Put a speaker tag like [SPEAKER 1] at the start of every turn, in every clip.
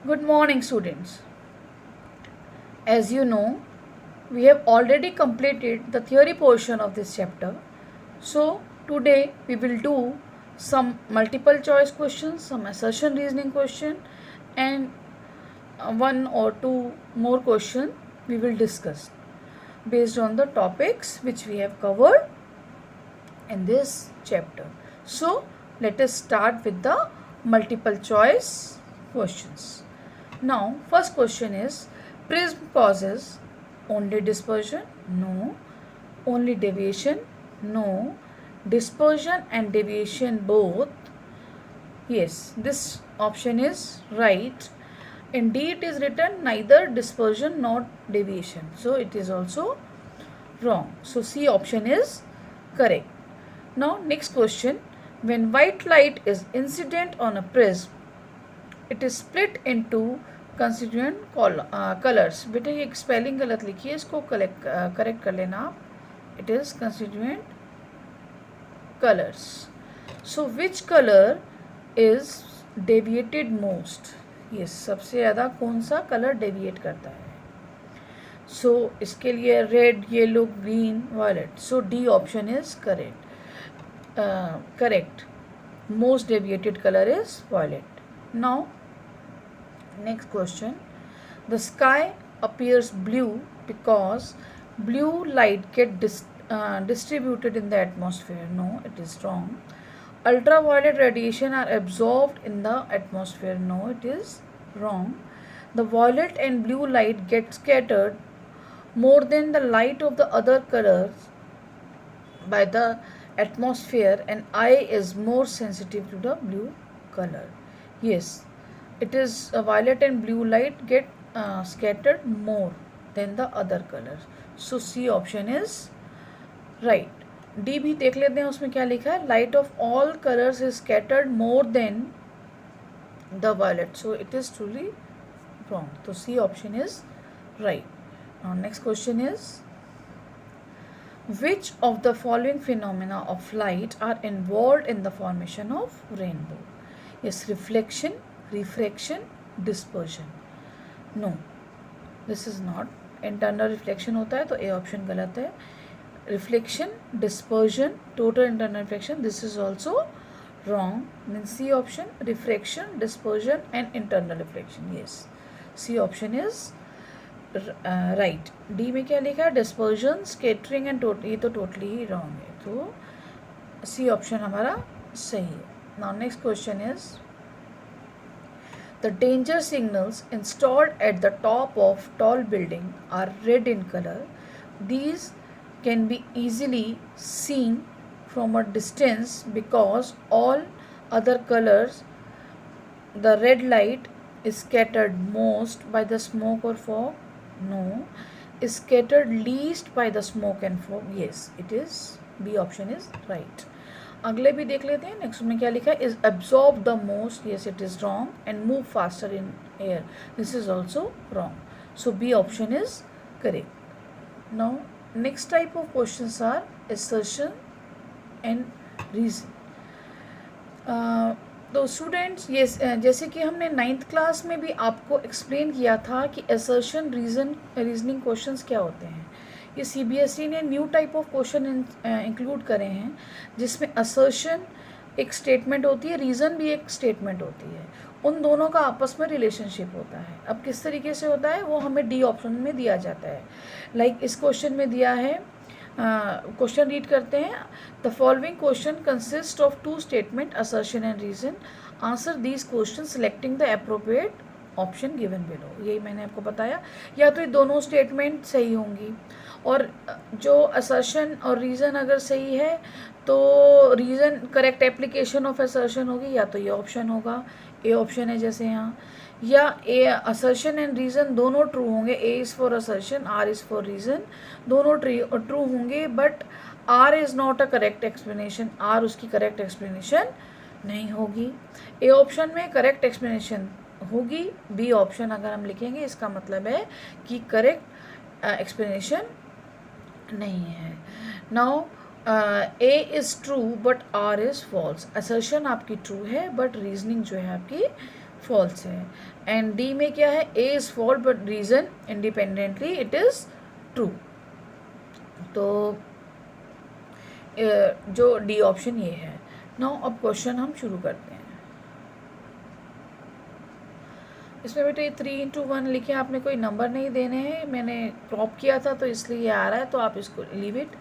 [SPEAKER 1] Good morning, students. As you know, we have already completed the theory portion of this chapter. So, today we will do some multiple choice questions, some assertion reasoning question, and one or two more question we will discuss based on the topics which we have covered in this chapter. So, let us start with the multiple choice questions. Now, first question is, prism causes only dispersion? No. Only deviation? No. Dispersion and deviation both? Yes, this option is right. In D it is written neither dispersion nor deviation. So, it is also wrong. So, C option is correct. Now, next question. When white light is incident on a prism, it is split into constituent colors. बेटा ये spelling गलत लिखी है, इसको correct कर लेना आप. It is constituent colors. So which color is deviated most? Yes, सबसे ज़्यादा कौन सा कलर डेविएट करता है? So इसके लिए red, yellow, green, violet. So D option is correct. Correct. Most deviated color is violet. Now, next question. The sky appears blue because blue light get distributed in the atmosphere. No, it is wrong. Ultraviolet radiation are absorbed in the atmosphere. No, it is wrong. The violet and blue light get scattered more than the light of the other colors by the atmosphere, and eye is more sensitive to the blue color. Yes, it is violet and blue light get scattered more than the other colors. So C option is right. D भी देख लेते हैं उसमें क्या लिखा है. Light of all colors is scattered more than the violet. So it is truly wrong. So C option is right. Now next question is, which of the following phenomena of light are involved in the formation of rainbow? Yes, reflection, refraction, dispersion. No, this is not. Internal reflection होता है तो A option गलत है. Reflection, dispersion, total internal reflection, this is also wrong. Then C option, refraction, dispersion and internal reflection. Yes, C option is right. D में क्या लिखा है? Dispersion, scattering and ये तो टोटली ही रॉन्ग है. तो सी ऑप्शन हमारा सही है. Now next question is, the danger signals installed at the top of tall building are red in colour. These can be easily seen from a distance because all other colours the red light is scattered most by the smoke or fog. No, is scattered least by the smoke and fog. Yes, it is. B option is right. अगले भी देख लेते हैं. Next में क्या लिखा है? is absorb the most. Yes, it is wrong. and move faster in air. This is also wrong. So B option is correct. Now next type of questions are assertion and reason. तो students, ये जैसे कि हमने 9th class में भी आपको explain किया था कि असर्शन रीजनिंग क्वेश्चंस क्या होते हैं. ये CBSE ने new type of question include करे हैं जिसमें असर्शन एक स्टेटमेंट होती है, रीज़न भी एक स्टेटमेंट होती है. उन दोनों का आपस में रिलेशनशिप होता है. अब किस तरीके से होता है वो हमें डी ऑप्शन में दिया जाता है. लाइक इस क्वेश्चन में दिया है, क्वेश्चन रीड करते हैं. The following question consist of two statement, assertion and reason. Answer these question selecting the appropriate option given below. यही मैंने आपको बताया. या तो ये दोनों स्टेटमेंट सही होंगी, और जो असर्शन और रीज़न अगर सही है तो reason correct application of assertion होगी. या तो ये ऑप्शन होगा, ए ऑप्शन है जैसे यहाँ, या ए असर्शन एंड रीज़न दोनों ट्रू होंगे. A is for assertion, R is for reason, दोनों ट्रू होंगे. But R is not a correct explanation. R उसकी करेक्ट एक्सप्लेनेशन नहीं होगी. ए ऑप्शन में करेक्ट एक्सप्लेनेशन होगी. बी ऑप्शन अगर हम लिखेंगे इसका मतलब है कि करेक्ट एक्सप्लेनेशन नहीं है. Now A is true but R is false. Assertion आपकी ट्रू है बट रीजनिंग जो है आपकी फॉल्स है। एंड डी में क्या है, A is false but reason independently it is true. तो जो डी ऑप्शन ये है। नाउ अब क्वेश्चन हम शुरू करते हैं। इसमें बेटे 3:1 लिखे, आपने कोई नंबर नहीं देने हैं, मैंने क्रॉप किया था तो इसलिए ये आ रहा है, तो आप इसको leave it.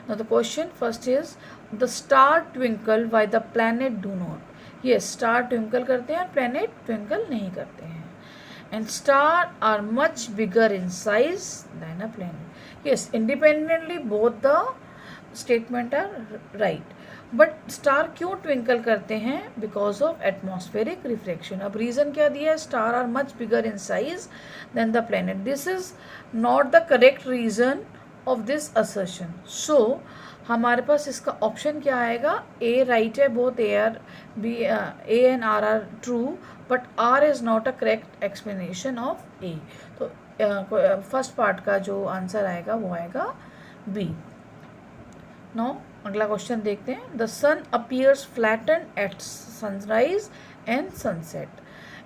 [SPEAKER 1] Now the question first is the star twinkle why the planet do not. ये स्टार ट्विंकल करते हैं और प्लैनेट ट्विंकल नहीं करते हैं। And star are much bigger in size than a planet. Yes, independently both the statement are right. But star क्यों twinkle करते हैं? Because of atmospheric reflection. अब रीज़न क्या दिया है? Star are much bigger in size than the planet. This is not the correct reason of this assertion. So हमारे पास इसका ऑप्शन क्या आएगा? ए राइट है, both A R B A and R true, but R is not a correct explanation of A. तो first part का जो answer आएगा वो आएगा बी। नाउ अगला क्वेश्चन देखते हैं। The sun appears flatten at sunrise and sunset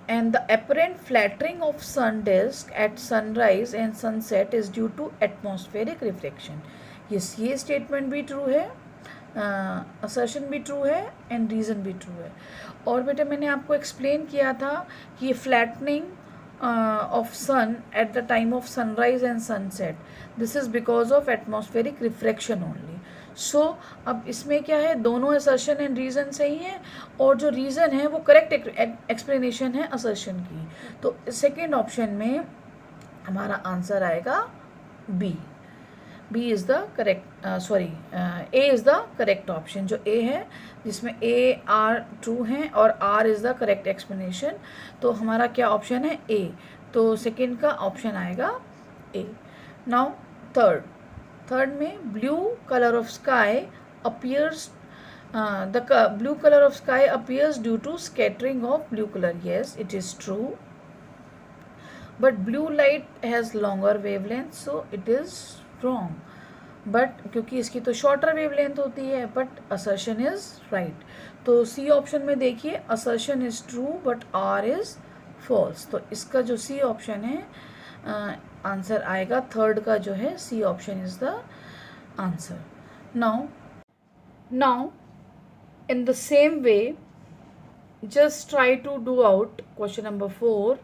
[SPEAKER 1] and the apparent flattering of sun disk at sunrise and sunset is due to atmospheric reflection. yes, ये statement भी true है, assertion भी true है and reason भी true है। और बेटा मैंने आपको explain किया था कि ये flattening of sun at the time of sunrise and sunset, this is because of atmospheric refraction only. सो अब इसमें क्या है, दोनों असर्शन एंड रीज़न सही है, और जो रीज़न है वो करेक्ट एक्सप्लेनेशन है असर्शन की। तो सेकेंड ऑप्शन में हमारा आंसर आएगा B. B is the correct, A is the correct option. जो ए है जिसमें ए आर ट्रू हैं और R is the correct explanation, तो हमारा क्या ऑप्शन है? ए। तो सेकेंड का ऑप्शन आएगा ए। नाउ थर्ड में blue colour of sky appears, the blue colour of sky appears due to scattering of blue colour. Yes, it is true, but blue light has longer wavelength, so it is wrong. But क्योंकि इसकी तो shorter wavelength होती है, but assertion is right. तो सी option में देखिए, assertion is true but R is false. तो इसका जो सी ऑप्शन है आंसर आएगा थर्ड का जो है, C option is the answer. Now in the same way just try to do out question number 4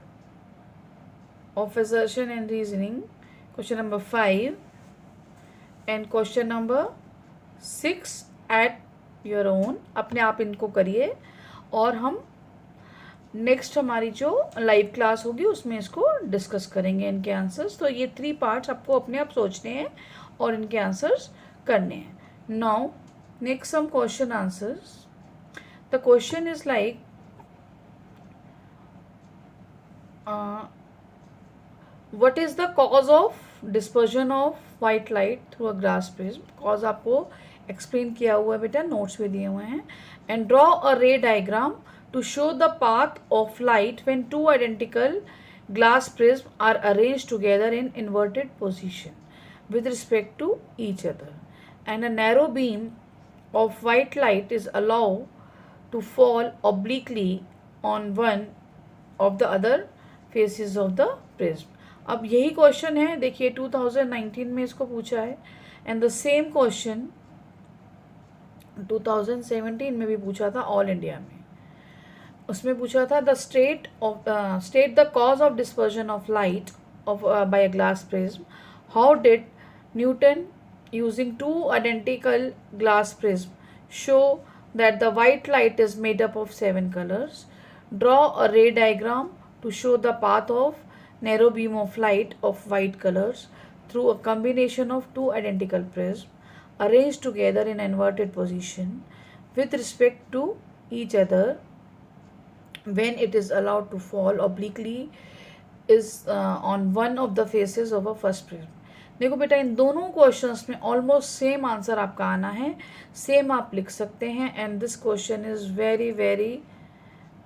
[SPEAKER 1] of assertion and reasoning, question number 5 and question number 6 at your own। अपने आप इनको करिए और हम नेक्स्ट हमारी जो लाइव क्लास होगी उसमें इसको डिस्कस करेंगे, इनके आंसर्स। तो ये 3 पार्ट्स आपको अपने आप सोचने हैं और इनके आंसर्स करने हैं। Now next some question answers. The question is like what is the cause of dispersion of white light through a glass prism? cause आपको एक्सप्लेन किया हुआ है बेटा, नोट्स भी दिए हुए हैं। and draw a ray diagram to show the path of light when two identical glass prisms are arranged together in inverted position with respect to each other, and a narrow beam of white light is allowed to fall obliquely on one of the other faces of the prism। अब यही question है, देखिए 2019 में इसको पूछा है, and the same question 2017 में भी पूछा था ऑल इंडिया में। उसमें पूछा था the state the cause of dispersion of light of by a glass prism. How did Newton using 2 identical glass prism show that the white light is made up of 7 colours? Draw a ray diagram to show the path of narrow beam of light of white colors through a combination of 2 identical prisms arranged together in inverted position with respect to each other when it is allowed to fall obliquely is on one of the faces of a first prism। देखो बेटा, इन दोनों questions में almost same answer आपका आना है, same आप लिख सकते हैं, and this question is very very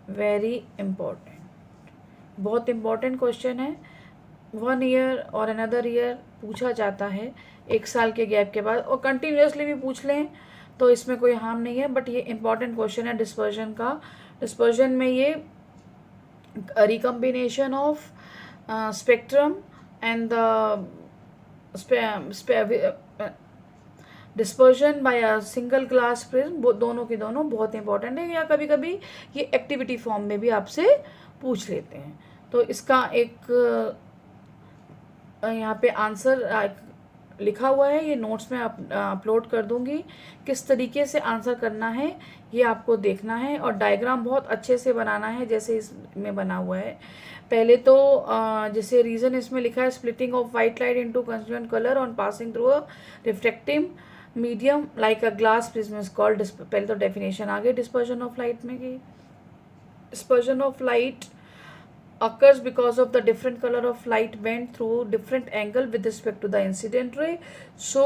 [SPEAKER 1] very important, बहुत इम्पॉर्टेंट क्वेश्चन है। 1 ईयर और अनदर ईयर पूछा जाता है, 1 साल के गैप के बाद, और कंटिन्यूसली भी पूछ लें तो इसमें कोई हार्म नहीं है, बट ये इम्पॉर्टेंट क्वेश्चन है डिस्पर्जन का। डिस्पर्जन में ये a recombination of spectrum and the dispersion by a single glass prism, दोनों के दोनों बहुत इंपॉर्टेंट है, या कभी कभी ये एक्टिविटी फॉर्म में भी आपसे पूछ लेते हैं। तो इसका एक यहाँ पे आंसर लिखा हुआ है, ये नोट्स में अपलोड कर दूंगी। किस तरीके से आंसर करना है ये आपको देखना है, और डायग्राम बहुत अच्छे से बनाना है जैसे इसमें बना हुआ है। पहले तो जैसे रीज़न इसमें लिखा है, splitting of white light into constituent colour on passing through a reflective medium like a glass prism is called. पहले तो डेफिनेशन आ गई डिस्पर्जन ऑफ लाइट में कि dispersion of light occurs because of the different color of light bent through different angle with respect to the incident ray, so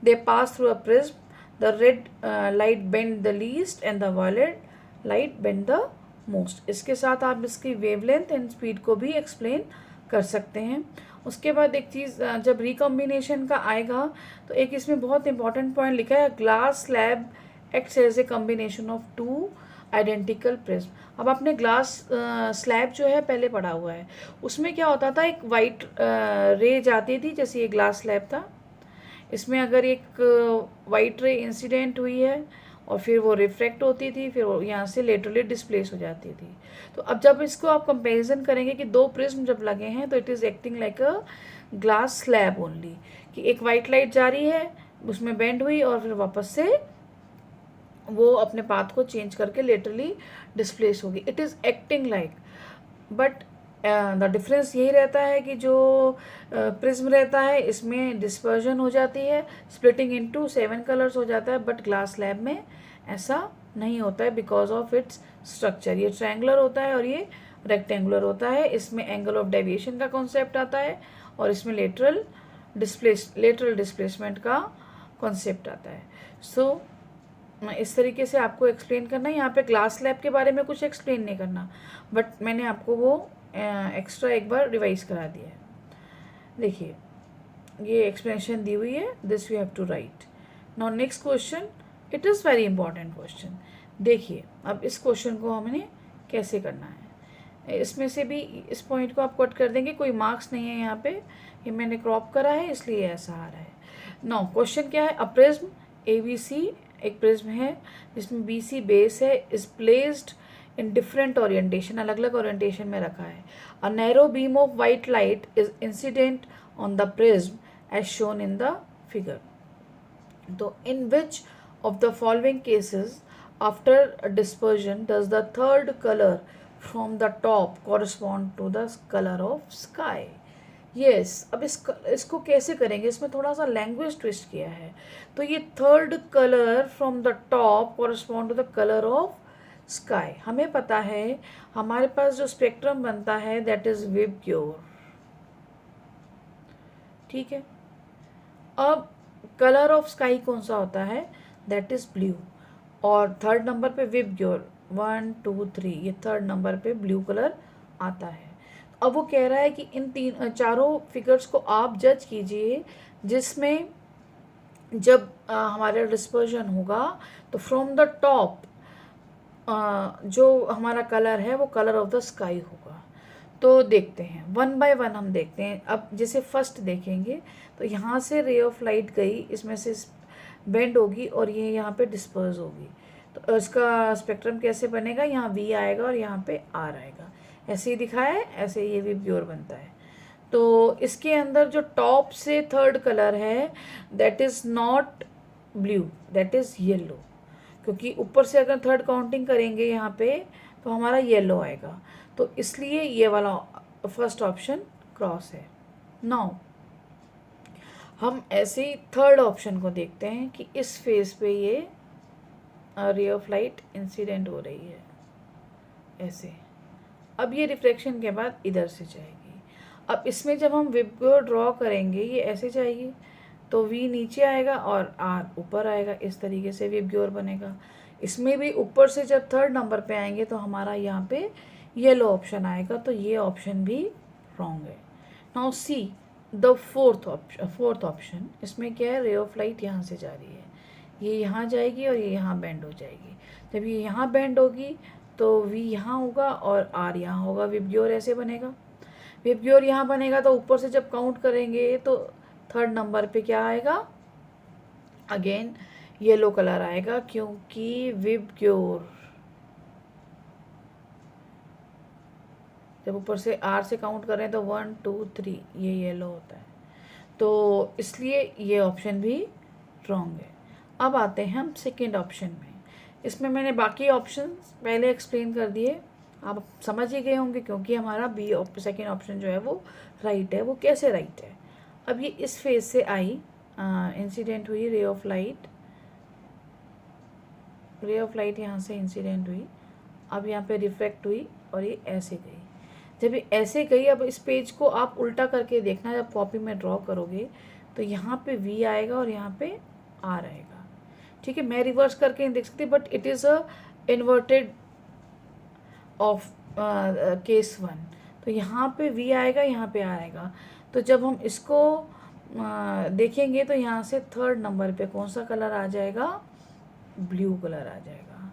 [SPEAKER 1] they pass through a prism. The red light bend the least and the violet light bend the most. इसके साथ आप इसकी wavelength and speed को भी explain कर सकते हैं। उसके बाद एक चीज़, जब रिकॉम्बिनेशन का आएगा तो एक इसमें बहुत इंपॉर्टेंट पॉइंट लिखा है, glass slab acts as a combination of two identical prism. अब आपने ग्लास स्लैब जो है पहले पढ़ा हुआ है, उसमें क्या होता था, एक वाइट रे जाती थी, जैसे ये ग्लास स्लैब था, इसमें अगर एक वाइट रे इंसिडेंट हुई है और फिर वो रिफ्लेक्ट होती थी, फिर वो यहाँ से लेटरली डिस्प्लेस हो जाती थी। तो अब जब इसको आप कंपैरिजन करेंगे कि दो प्रिज्म जब लगे हैं तो it is acting like a glass slab only, कि एक वाइट लाइट जा रही है, उसमें बेंड हुई और फिर वापस से वो अपने पाथ को चेंज करके लेटरली डिस्प्लेस होगी। It is acting like, but the difference यही रहता है कि जो प्रिज्म रहता है इसमें डिस्पर्जन हो जाती है, स्प्लिटिंग इनटू 7 कलर्स हो जाता है, बट ग्लास स्लैब में ऐसा नहीं होता है बिकॉज ऑफ इट्स स्ट्रक्चर। ये ट्रायंगुलर होता है और ये रेक्टेंगुलर होता है, इसमें एंगल ऑफ डेविएशन का कॉन्सेप्ट आता है और इसमें लेटरल डिस्प्लेसमेंट का कॉन्सेप्ट आता है। सो इस तरीके से आपको एक्सप्लेन करना है। यहाँ पे ग्लास स्लैब के बारे में कुछ एक्सप्लेन नहीं करना, बट मैंने आपको वो एक्स्ट्रा एक बार रिवाइज करा दिया है। देखिए ये एक्सप्लेनेशन दी हुई है, this you have to write. Now next question, it is very important question. देखिए अब इस क्वेश्चन को हमने कैसे करना है, इसमें से भी इस पॉइंट को आप कट कर देंगे, कोई मार्क्स नहीं है यहाँ पे, ये मैंने क्रॉप करा है इसलिए ऐसा आ रहा है। नाउ क्वेश्चन क्या है, अ प्रिज्म ABC एक प्रिज्म है जिसमें BC बेस है, is placed in different orientation, अलग अलग ओरिएंटेशन में रखा है। A narrow beam of white light is incident on the prism as shown in the figure. तो in which of the following cases after dispersion does the third colour from the top correspond to the colour of sky. Yes, अब इसको कैसे करेंगे, इसमें थोड़ा सा language twist किया है। तो ये third colour from the top correspond to the colour of sky. हमें पता है हमारे पास जो स्पेक्ट्रम बनता है दैट इज विबग्योर, ठीक है। अब कलर ऑफ स्काई कौन सा होता है, दैट इज ब्लू, और थर्ड नंबर पे विबग्योर 1 2 3, ये थर्ड नंबर पे ब्लू कलर आता है। अब वो कह रहा है कि इन चारों फिगर्स को आप जज कीजिए जिसमें जब हमारा डिस्पर्जन होगा तो फ्रॉम द टॉप जो हमारा कलर है वो कलर ऑफ द स्काई होगा। तो देखते हैं वन बाय वन हम देखते हैं। अब जैसे फर्स्ट देखेंगे तो यहाँ से रे ऑफ लाइट गई, इसमें से बेंड होगी और ये यहाँ पे डिस्पर्स होगी, तो इसका स्पेक्ट्रम कैसे बनेगा, यहाँ V आएगा और यहाँ पे R आएगा, ऐसे ही दिखा है, ऐसे ये भी प्योर बनता है। तो इसके अंदर जो टॉप से थर्ड कलर है that is not blue, that is yellow, क्योंकि ऊपर से अगर थर्ड काउंटिंग करेंगे यहाँ पे तो हमारा येलो आएगा, तो इसलिए ये वाला फर्स्ट ऑप्शन क्रॉस है। नाउ हम ऐसे ही थर्ड ऑप्शन को देखते हैं कि इस फेस पे ये रे ऑफ लाइट इंसिडेंट हो रही है ऐसे। अब ये रिफ्लेक्शन के बाद इधर से जाएगी। अब इसमें जब हम विबग्योर ड्रॉ करेंगे ये ऐसे जाएगी, तो V नीचे आएगा और R ऊपर आएगा, इस तरीके से विबग्योर बनेगा। इसमें भी ऊपर से जब थर्ड नंबर पे आएंगे तो हमारा यहाँ पे येलो ऑप्शन आएगा, तो ये ऑप्शन भी रॉन्ग है। Now see the fourth option, इसमें क्या है, रे ऑफ लाइट यहाँ से जा रही है, ये यहाँ जाएगी और ये यहाँ बेंड हो जाएगी। जब ये यहाँ बेंड होगी तो V यहाँ होगा और R यहाँ होगा। विबग्योर ऐसे बनेगा। विबग्योर यहाँ बनेगा तो ऊपर से जब काउंट करेंगे तो थर्ड नंबर पे क्या आएगा, अगेन येलो कलर आएगा, क्योंकि विबग्योर जब ऊपर से R से काउंट करें तो 1 2 3 ये येलो होता है, तो इसलिए ये ऑप्शन भी रॉन्ग है। अब आते हैं हम सेकेंड ऑप्शन में। इसमें मैंने बाकी ऑप्शन पहले एक्सप्लेन कर दिए, आप समझ ही गए होंगे, क्योंकि हमारा बी सेकेंड ऑप्शन जो है वो राइट है। वो कैसे राइट है, अब ये इस फेज से आई, इंसिडेंट हुई रे ऑफ लाइट, यहाँ से इंसिडेंट हुई, अब यहाँ पे रिफ्लेक्ट हुई और ये ऐसे गई। जब ये ऐसे गई, अब इस पेज को आप उल्टा करके देखना, जब कॉपी में ड्रॉ करोगे तो यहाँ पे V आएगा और यहाँ पे R आएगा। ठीक है, मैं रिवर्स करके नहीं देख सकती, but it is a inverted of case 1। तो यहाँ पे V आएगा, यहाँ पे R आएगा। तो जब हम इसको देखेंगे तो यहाँ से थर्ड नंबर पे कौन सा कलर आ जाएगा, ब्लू कलर आ जाएगा।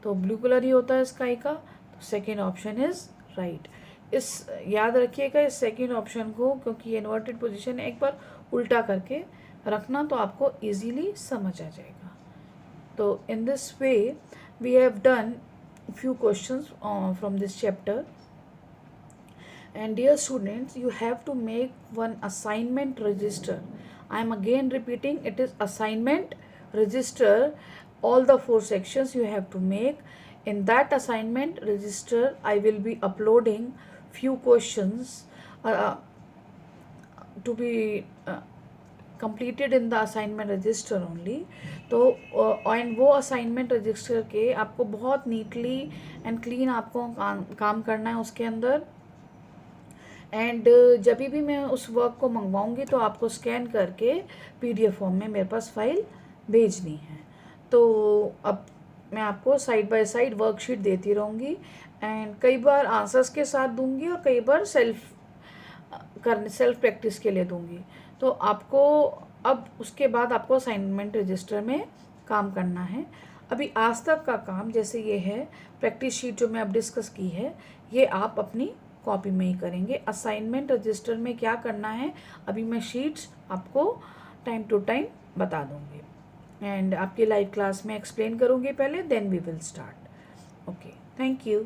[SPEAKER 1] तो ब्लू कलर ही होता है स्काई का, तो सेकेंड ऑप्शन इज़ राइट। इस याद रखिएगा इस सेकेंड ऑप्शन को, क्योंकि ये इन्वर्टेड पोजीशन है, एक बार उल्टा करके रखना तो आपको इजीली समझ आ जाएगा। तो in this way we have done few questions from this chapter. And dear students, you have to make one assignment register. I am again repeating, it is assignment register. All the 4 sections you have to make. In that assignment register, I will be uploading few questions to be completed in the assignment register only. तो and वो assignment register के आपको बहुत neatly and clean आपको काम करना है उसके अंदर। एंड जब भी मैं उस वर्क को मंगवाऊंगी तो आपको स्कैन करके PDF फॉर्म में मेरे पास फाइल भेजनी है। तो अब मैं आपको साइड बाय साइड वर्कशीट देती रहूँगी, एंड कई बार आंसर्स के साथ दूंगी और कई बार सेल्फ प्रैक्टिस के लिए दूंगी। तो आपको अब उसके बाद आपको असाइनमेंट रजिस्टर में काम करना है। अभी आज तक का काम जैसे ये है, प्रैक्टिस शीट जो मैं अब डिस्कस की है, ये आप अपनी कॉपी में ही करेंगे। असाइनमेंट रजिस्टर में क्या करना है अभी मैं शीट्स आपको टाइम टू टाइम बता दूंगी, एंड आपकी लाइव क्लास में एक्सप्लेन करूंगी पहले, then we will start. Okay, thank you.